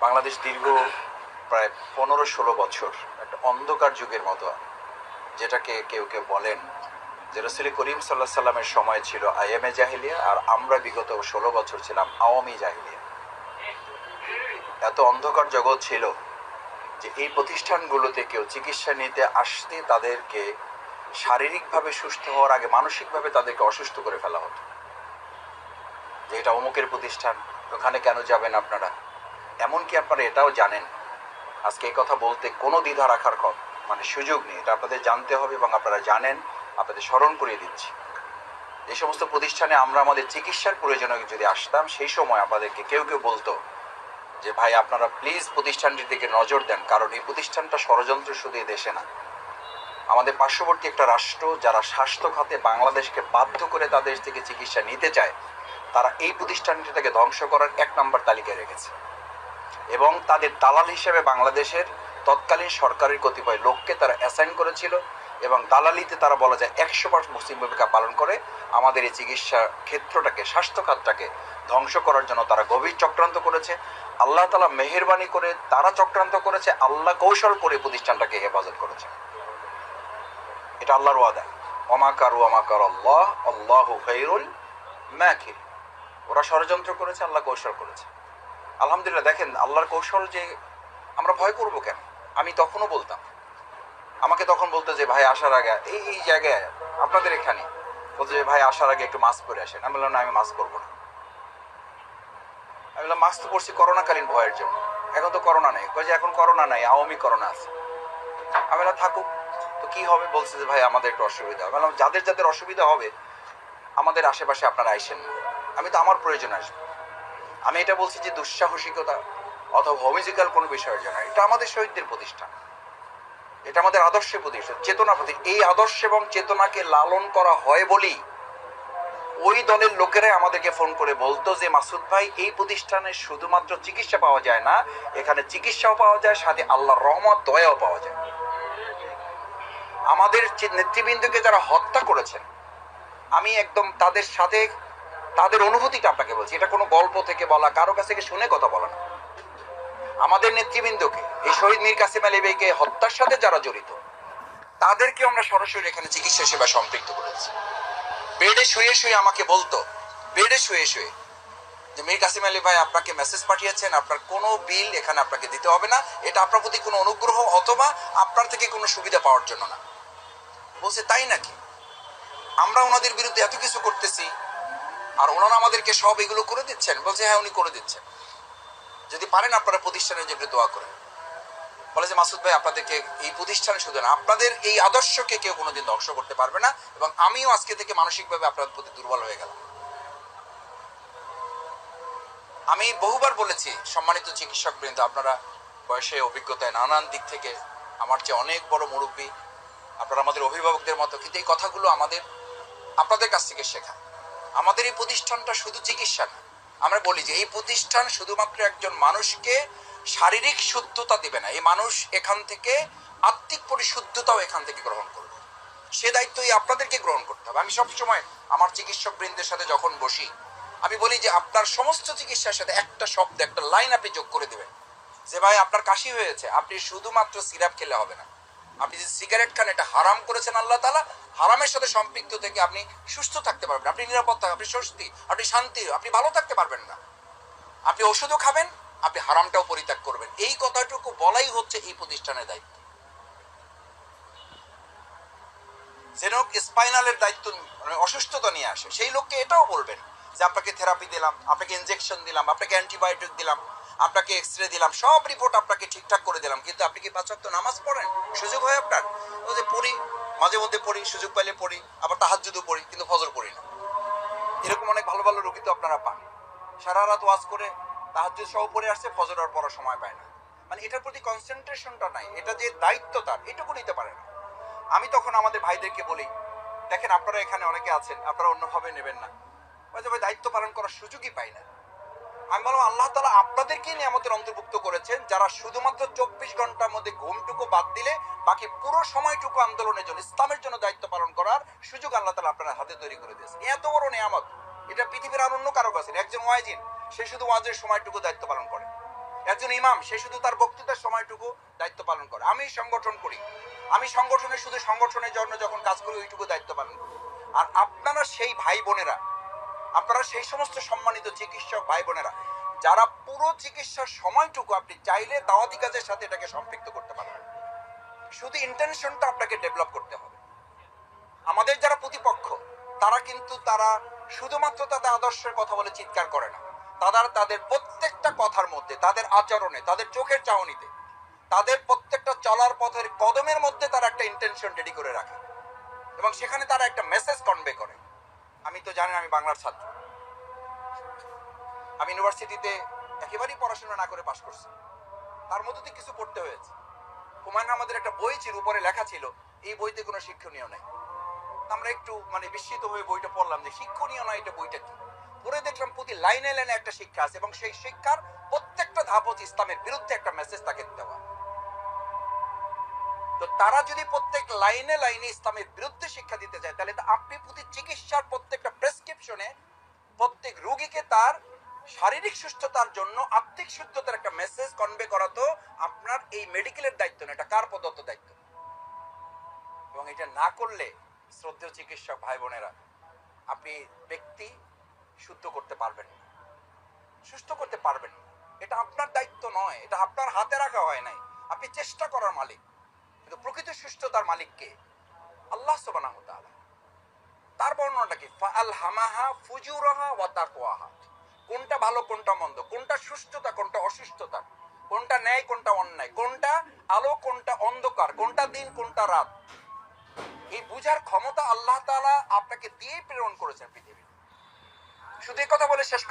বাংলাদেশ দীর্ঘ প্রায় 15-16 বছর একটা অন্ধকার যুগের মতো, যেটাকে কেউ কেউ বলেন যে রাসূল করিম সাল্লাল্লাহু আলাইহি সাল্লামের সময় ছিল আইএমএ জাহিলিয়া, আর আমরা বিগত 16 বছর ছিলাম আওয়ামী জাহিলিয়া। এত অন্ধকার জগৎ ছিল যে এই প্রতিষ্ঠানগুলোতে কেউ চিকিৎসা নিতে আসতে তাদেরকে শারীরিকভাবে সুস্থ হওয়ার আগে মানসিকভাবে তাদেরকে অসুস্থ করে ফেলা হতো। যে এটা অমুকের প্রতিষ্ঠান, ওখানে কেন যাবেন আপনারা? এমনকি আপনারা এটাও জানেন, আজকে এই কথা বলতে কোনো দ্বিধা রাখার সুযোগ নেই, এটা আপনাদের জানতে হবে এবং আপনারা জানেন, আপনাদের স্মরণ করিয়ে দিচ্ছি। যে সমস্ত প্রতিষ্ঠানে আমরা আমাদের চিকিৎসার প্রয়োজনে যদি আসতাম, সেই সময় আমাদেরকে কেউ কেউ বলতো যে ভাই আপনারা প্লিজ প্রতিষ্ঠানটির দিকে নজর দেন, কারণ এই প্রতিষ্ঠানটা ষড়যন্ত্র শুধু এই দেশে না, আমাদের পার্শ্ববর্তী একটা রাষ্ট্র যারা স্বাস্থ্য খাতে বাংলাদেশকে বাধ্য করে তাদের থেকে চিকিৎসা নিতে চায়, তারা এই প্রতিষ্ঠানটিকে ধ্বংস করার 1 নম্বর তালিকায় রেখেছে এবং তাদের দালাল হিসেবে বাংলাদেশের তৎকালীন সরকারের কতিপয় লোককে তারা অ্যাসাইন করেছিল এবং দালালিতে তারা বলা যায় 100% মুসলিম ভূমিকা পালন করে আমাদের এই চিকিৎসা ক্ষেত্রটাকে, স্বাস্থ্য খাতটাকে ধ্বংস করার জন্য তারা গভীর চক্রান্ত করেছে। আল্লাহ তাআলা মেহেরবানি করে তারা চক্রান্ত করেছে, আল্লাহ কৌশল করে প্রতিষ্ঠানটাকে হেফাজত করেছে। এটা আল্লাহর ওয়াদা, ওমা কারু ওমা কার আল্লাহ আল্লাহু খায়রুল মাকির। ওরা ষড়যন্ত্র করেছে, আল্লাহ কৌশল করেছে। আলহামদুলিল্লাহ, দেখেন আল্লাহর কৌশল যে আমরা ভয় করব কেন? আমি তখনও বলতাম, আমাকে তখন বলতো যে ভাই আসার আগে এই জায়গায় আপনাদের এখানে বলতো যে ভাই আসার আগে একটু মাস্ক পরে আসেন। আমি বললাম না, আমি মাস্ক পরবো না। আমি বললাম মাস্ক তো পরছি করোনাকালীন ভয়ের জন্য, এখন তো করোনা নেই। কই যে এখন করোনা নাই, আওয়ামী করোনা আছে। আমি বললাম থাকুক, তো কি হবে? বলছে যে ভাই আমাদের একটু অসুবিধা। আমি বললাম যাদের যাদের অসুবিধা হবে আমাদের আশেপাশে আপনারা আইসেন না, আমি তো আমার প্রয়োজন আসবো। আমি এটা বলছি যে দুঃসাহসিকতা অথবা হোমিজিক্যাল কোনো বিষয়ের জন্য, এটা আমাদের শহীদদের প্রতিষ্ঠান, এটা আমাদের আদর্শের প্রতিষ্ঠান, চেতনা প্রতি। এই আদর্শ এবং চেতনাকে লালন করা হয় বলেই ওই দলের লোকেরাই আমাদেরকে ফোন করে বলতো যে মাসুদ ভাই, এই প্রতিষ্ঠানে শুধুমাত্র চিকিৎসা পাওয়া যায় না, এখানে চিকিৎসাও পাওয়া যায়, সাথে আল্লাহর রহমত দয়াও পাওয়া যায়। আমাদের নেতৃবৃন্দকে যারা হত্যা করেছেন, আমি একদম তাদের সাথে তাদের অনুভূতিটা আপনাকে বলছি, এটা কোনো গল্প থেকে বলা, কারো কাছ থেকে শুনে কথা বলা না। আমাদের নেতৃবৃন্দকে, এই শহীদ মীর কাসেম আলী ভাইকে হত্যার সাথে যারা জড়িত, তাদেরকে আমরা সরাসরি এখানে চিকিৎসা সেবা সম্পৃক্ত করেছি। বেডে শুয়ে শুয়ে আমাকে বলতো, বেডে শুয়ে শুয়ে, যে মীর কাসেম আলী ভাই আপনাকে মেসেজ পাঠিয়েছেন, আপনার কোনো বিল এখানে আপনাকে দিতে হবে না, এটা আপনার প্রতি কোনো অনুগ্রহ অথবা আপনার থেকে কোনো সুবিধা পাওয়ার জন্য না। বলছে তাই নাকি? আমরা ওনাদের বিরুদ্ধে এত কিছু করতেছি আর ওনারা আমাদেরকে সব এগুলো করে দিচ্ছেন? বলছে হ্যাঁ, উনি করে দিচ্ছেন, যদি পারেন আপনারা প্রতিষ্ঠানের জন্য দোয়া করেন। বলে যে মাসুদ ভাই, আপনাদেরকে এই প্রতিষ্ঠানে শুধু না, আপনাদের এই আদর্শকে কেউ কোনোদিন ধ্বংস করতে পারবে না, এবং আমিও আজকে থেকে মানসিকভাবে আপনাদের প্রতি দুর্বল হয়ে গেলাম। আমি বহুবার বলেছি, সম্মানিত চিকিৎসক বৃন্দ, আপনারা বয়সে অভিজ্ঞতায় নানান দিক থেকে আমার চেয়ে অনেক বড় মুরব্বী, আপনারা আমাদের অভিভাবকদের মতো, কিন্তু এই কথাগুলো আমাদের আপনাদের কাছ থেকে শেখা। আমাদের এই প্রতিষ্ঠানটা শুধু চিকিৎসা না, আমরা বলি যে এই প্রতিষ্ঠান শুধুমাত্র একজন মানুষকে শারীরিক শুদ্ধতা দেবে না, এই মানুষ এখান থেকে আত্মিক পরিশুদ্ধতাও এখান থেকে গ্রহণ করবে। সে দায়িত্বই আপনাদেরকে গ্রহণ করতে হবে। আমি সবসময় আমার চিকিৎসক বৃন্দের সাথে যখন বসি, আমি বলি যে আপনার সমস্ত চিকিৎসার সাথে একটা শব্দ, একটা লাইন আপনি যোগ করে দেবেন, যে ভাই আপনার কাশি হয়েছে, আপনি শুধুমাত্র সিরাপ খেলে হবে না, আপনি যে সিগারেট খান এটা হারাম করেছেন আল্লাহ তাআলা, হারামের সাথে সম্পৃক্ত থেকে আপনি সুস্থ থাকতে পারবেন, আপনি নিরাপদ থাকবেন, আপনি স্বস্তি, আপনি শান্তি, আপনি ভালো থাকতে পারবেন না। আপনি ওষুধও খাবেন, আপনি হারামটাও পরিত্যাগ করবেন। এই কথাটুকু বলাই হচ্ছে এই প্রতিষ্ঠানের দায়িত্ব। যেন স্পাইনালের দায়িত্ব অসুস্থতা নিয়ে আসে, সেই লোককে এটাও বলবেন যে আপনাকে থেরাপি দিলাম, আপনাকে ইনজেকশন দিলাম, আপনাকে অ্যান্টিবায়োটিক দিলাম, আপনাকে এক্সরে দিলাম, সব রিপোর্ট আপনাকে ঠিকঠাক করে দিলাম, কিন্তু আপনি কি 5 ওয়াক্ত নামাজ পড়েন? সুযোগ হয় আপনার? ও যে পড়ি, মাঝে মধ্যে পড়ি, সুযোগ পাইলে পড়ি, আবার তাহাজ্জুদও পড়ি, কিন্তু ফজর পড়ি না। এরকম অনেক ভালো ভালো রোগী তো আপনারা পান, সারা রাত ওয়াজ করে তাহাজ্জুদ সহ পড়ে আসছে, ফজর আর পড়ার সময় পায় না। এটার প্রতি কনসেন্ট্রেশনটা নাই, এটা যে দায়িত্ব তার, এটুকু নিতে পারে না। আমি তখন আমাদের ভাইদেরকে বলি, দেখেন আপনারা এখানে অনেকে আছেন, আপনারা অন্যভাবে নেবেন না, ভাই দায়িত্ব পালন করার সুযোগই পাই না। আমি বললাম আল্লাহ তাআলা আপনাদেরকেই নিয়ামতের অন্তর্ভুক্ত করেছেন, যারা শুধুমাত্র 24 ঘন্টার মধ্যে ঘুমটুকু বাদ দিলে বাকি পুরো সময়টুকু আন্দোলনের জন্য, ইসলামের জন্য দায়িত্ব পালন করার সুযোগ আল্লাহ তাআলা আপনার হাতে তৈরি করে দিয়েছেন। এত বড় নিয়ামত, এটা পৃথিবীর আর অন্য কারো কাছে নেই। একজন ওয়াইজিন, সে শুধু ওয়াজের সময়টুকু দায়িত্ব পালন করে, একজন ইমাম সে শুধু তার বক্তৃতার সময়টুকু দায়িত্ব পালন করে। আমি সংগঠন করি, আমি সংগঠনে শুধু সংগঠনের জন্য যখন কাজ করি ওইটুকু দায়িত্ব পালন করি। আর আপনারা সেই ভাই বোনেরা, আপনারা সেই সমস্ত সম্মানিত চিকিৎসক ভাই বোনেরা যারা পুরো চিকিৎসার সময়টুকু আপনি চাইলে দাওয়াতি কাজের সাথে এটাকে সম্পৃক্ত করতে পারবেন। শুধু ইন্টেনশনটা আপনাকে ডেভেলপ করতে হবে। আমাদের যারা প্রতিপক্ষ তারা শুধুমাত্র তাদের আদর্শের কথা বলে চিৎকার করে না, তাদের প্রত্যেকটা কথার মধ্যে, তাদের আচরণে, তাদের চোখের চাহনিতে, তাদের প্রত্যেকটা চলার পথের কদমের মধ্যে তারা একটা ইন্টেনশন রেডি করে রাখে এবং সেখানে তারা একটা মেসেজ কনভে করে। আমি তো জানেন আমি বাংলার ছাত্র, আমি ইউনিভার্সিটিতে একেবারেই পড়াশোনা না করে পাশ করছি, তার মধ্যে দিয়ে কিছু পড়তে হয়েছে। হুমায়ুন আহমেদের একটা বই ছিল, উপরে লেখা ছিল এই বইতে কোনো শিক্ষণীয় নাই। আমরা একটু বিস্মিত হয়ে বইটা পড়লাম যে শিক্ষণীয় নয়, এটা বইটা কি? পড়ে দেখলাম প্রতি লাইনে লাইনে একটা শিক্ষা আছে এবং সেই শিক্ষার প্রত্যেকটা ধাপ হচ্ছে ইসলামের বিরুদ্ধে একটা মেসেজ তাকে দেওয়া। তো তারা যদি প্রত্যেক লাইনে লাইনে ইসলামের বিরুদ্ধে শিক্ষা দিতে চায়, তাহলে তো আপনি প্রতি চিকিৎসার প্রত্যেকটা প্রেসক্রিপশনে প্রত্যেক রোগীকে তার শারীরিক সুস্থতার জন্য আত্মিক সুস্থতার একটা মেসেজ কনভে করা তো আপনার এই মেডিকেলের দায়িত্ব না, এটা কার প্রদত্ত দায়িত্ব। এবং এটা না করলে শ্রদ্ধেয় চিকিৎসক ভাই বোনেরা, আপনি ব্যক্তি শুদ্ধ করতে পারবেন না, সুস্থ করতে পারবেন না। এটা আপনার দায়িত্ব নয়, এটা আপনার হাতে রাখা হয় নাই। আপনি চেষ্টা করার মালিক, কিন্তু প্রকৃত সুস্থতার মালিক কে? আল্লাহ সুবহানাহু ওয়া তাআলা। তার বর্ণনাটা কি? ফাআলহামাহা ফুজুরাহা ওয়া তাকওয়াহা। কোনটা ভালো কোনটা মন্দ, কোনটা সুস্থতা কোনটা অসুস্থতা, কোনটা ন্যায় কোনটা অন্যায়, কোনটা আলো কোনটা অন্ধকার, কোনটা দিন কোনটা রাত, এই বুঝার ক্ষমতা আল্লাহ তাআলা আপনাকে দিয়ে প্রেরণ করেছেন পৃথিবীতে। শুধু এই কথা বলে শেষ